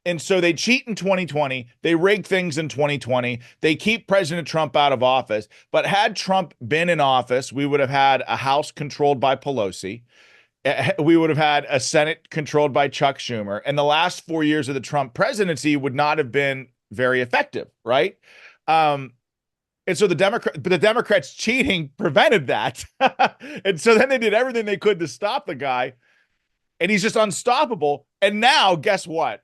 And so they cheat in 2020. They rig things in 2020. They keep President Trump out of office. But had Trump been in office, we would have had a House controlled by Pelosi. We would have had a Senate controlled by Chuck Schumer. And the last 4 years of the Trump presidency would not have been very effective, right? And so the Democrats cheating prevented that. And so then they did everything they could to stop the guy. And he's just unstoppable. And now, guess what?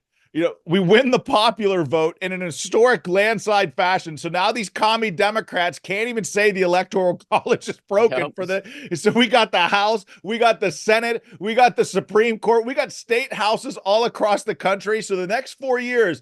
We win the popular vote in an historic landslide fashion. So now these commie Democrats can't even say the Electoral College is broken for the. So we got the House, we got the Senate, we got the Supreme Court, we got state houses all across the country. So the next 4 years,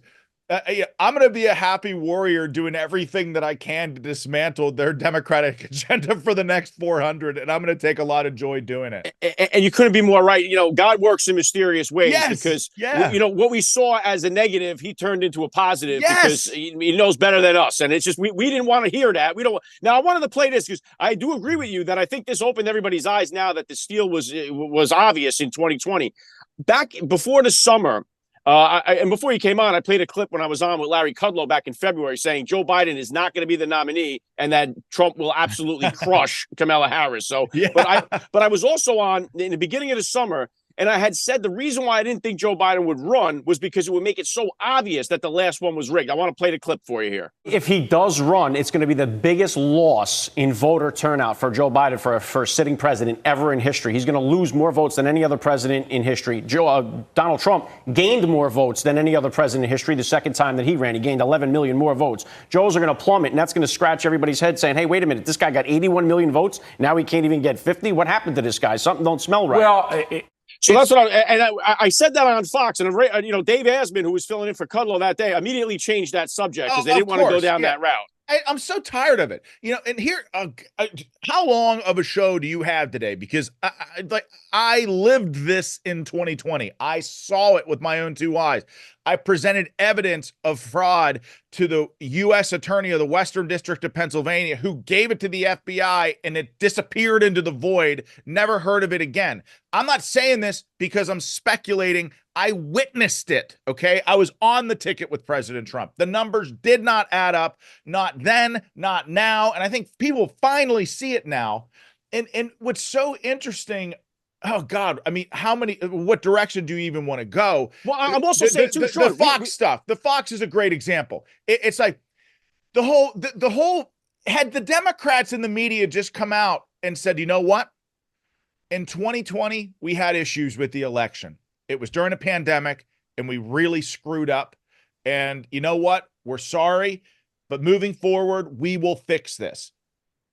I'm going to be a happy warrior doing everything that I can to dismantle their Democratic agenda for the next 400. And I'm going to take a lot of joy doing it. And you couldn't be more right. God works in mysterious ways because, what we saw as a negative, he turned into a positive because he knows better than us. And it's just, we didn't want to hear that. We don't. Now, I wanted to play this because I do agree with you that I think this opened everybody's eyes now that the steal was obvious in 2020. Back before the summer, and before you came on, I played a clip when I was on with Larry Kudlow back in February saying Joe Biden is not going to be the nominee and that Trump will absolutely crush Kamala Harris. So, but I was also on in the beginning of the summer, and I had said the reason why I didn't think Joe Biden would run was because it would make it so obvious that the last one was rigged. I want to play the clip for you here. If he does run, it's going to be the biggest loss in voter turnout for Joe Biden for a sitting president ever in history. He's going to lose more votes than any other president in history. Donald Trump gained more votes than any other president in history the second time that he ran. He gained 11 million more votes. Joe's are going to plummet, and that's going to scratch everybody's head saying, hey, wait a minute, this guy got 81 million votes. Now he can't even get 50. What happened to this guy? Something don't smell right. Well, so that's what I said that on Fox, and Dave Asman, who was filling in for Kudlow that day, immediately changed that subject because they didn't want to go down that route. I'm so tired of it. And here, how long of a show do you have today? Because I lived this in 2020. I saw it with my own two eyes. I presented evidence of fraud to the U.S. Attorney of the Western District of Pennsylvania, who gave it to the FBI, and it disappeared into the void. Never heard of it again. I'm not saying this because I'm speculating. I witnessed it, okay? I was on the ticket with President Trump. The numbers did not add up, not then, not now, and I think people finally see it now. And what's so interesting, oh God, I mean, what direction do you even want to go? Well, I'm also saying too, the Fox stuff. The Fox is a great example. It's like the whole, had the Democrats in the media just come out and said, you know what? In 2020, we had issues with the election. It was during a pandemic, and we really screwed up. And you know what? We're sorry, but moving forward, we will fix this.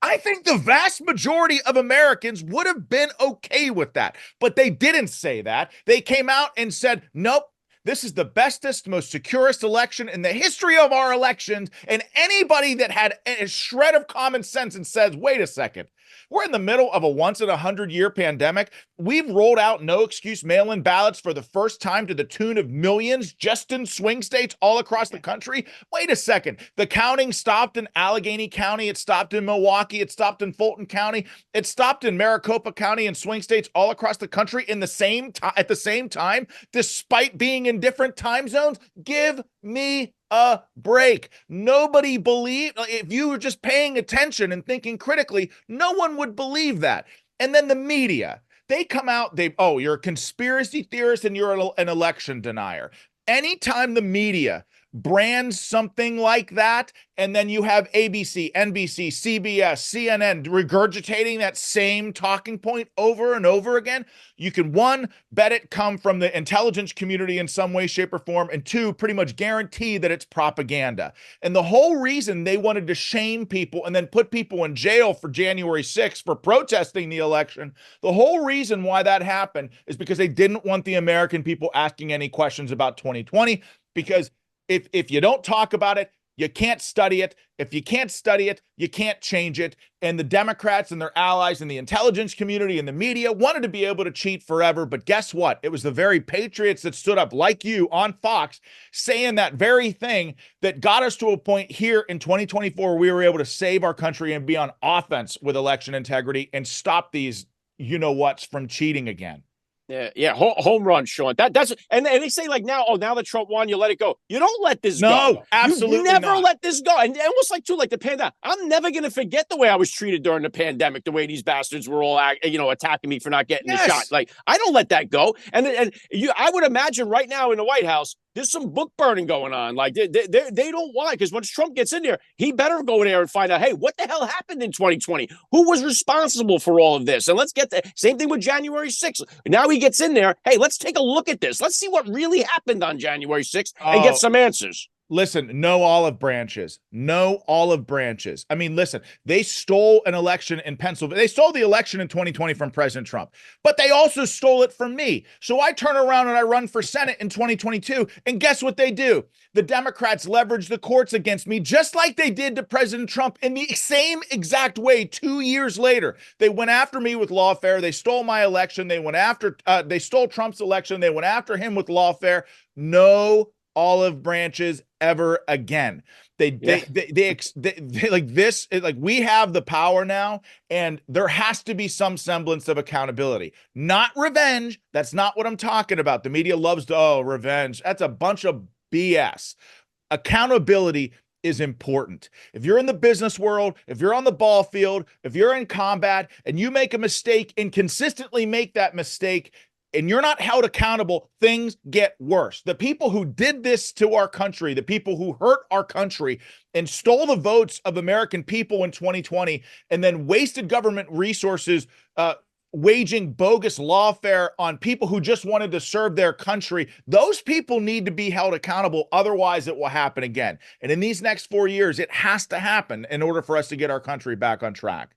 I think the vast majority of Americans would have been okay with that, but they didn't say that. They came out and said, nope, this is the bestest, most securest election in the history of our elections. And anybody that had a shred of common sense and says, wait a second, we're in the middle of a once-in-a-100-year pandemic. We've rolled out no-excuse mail-in ballots for the first time to the tune of millions just in swing states all across the country. Wait a second. The counting stopped in Allegheny County. It stopped in Milwaukee. It stopped in Fulton County. It stopped in Maricopa County and swing states all across the country at the same time, despite being in different time zones. Give me a break. Nobody believed. If you were just paying attention and thinking critically, no one would believe that. And then the media, they come out, you're a conspiracy theorist and you're an election denier. Anytime the media brands something like that, and then you have ABC, NBC, CBS, CNN regurgitating that same talking point over and over again, you can, one, bet it come from the intelligence community in some way, shape, or form, and two, pretty much guarantee that it's propaganda. And the whole reason they wanted to shame people and then put people in jail for January 6th for protesting the election, the whole reason why that happened is because they didn't want the American people asking any questions about 2020, because if you don't talk about it, you can't study it. If you can't study it, you can't change it. And the Democrats and their allies in the intelligence community and the media wanted to be able to cheat forever. But guess what? It was the very patriots that stood up like you on Fox saying that very thing that got us to a point here in 2024 where we were able to save our country and be on offense with election integrity and stop these you-know-whats from cheating again. Yeah, home run, Sean. That's and they say like now, now that Trump won, you let it go. You don't let this go. No, absolutely you never not. let this go. And almost like too, like the pandemic. I'm never gonna forget the way I was treated during the pandemic. The way these bastards were all, attacking me for not getting the shot. Like I don't let that go. And I would imagine right now in the White House, there's some book burning going on. Like they don't want, because once Trump gets in there, he better go in there and find out, hey, what the hell happened in 2020? Who was responsible for all of this? And let's get the same thing with January 6th. Now he gets in there. Hey, let's take a look at this. Let's see what really happened on January 6th and get some answers. Listen, no olive branches. No olive branches. I mean, listen, they stole an election in Pennsylvania. They stole the election in 2020 from President Trump, but they also stole it from me. So I turn around and I run for Senate in 2022. And guess what they do? The Democrats leverage the courts against me, just like they did to President Trump in the same exact way 2 years later. They went after me with lawfare. They stole my election. They stole Trump's election. They went after him with lawfare. No olive branches ever again. They like this, like we have the power now, and there has to be some semblance of accountability, not revenge. That's not what I'm talking about. The media loves to, revenge. That's a bunch of BS. Accountability is important. If you're in the business world, if you're on the ball field, if you're in combat and you make a mistake and consistently make that mistake, and you're not held accountable, things get worse. The people who did this to our country, the people who hurt our country and stole the votes of American people in 2020 and then wasted government resources waging bogus lawfare on people who just wanted to serve their country, those people need to be held accountable. Otherwise, it will happen again. And in these next 4 years, it has to happen in order for us to get our country back on track.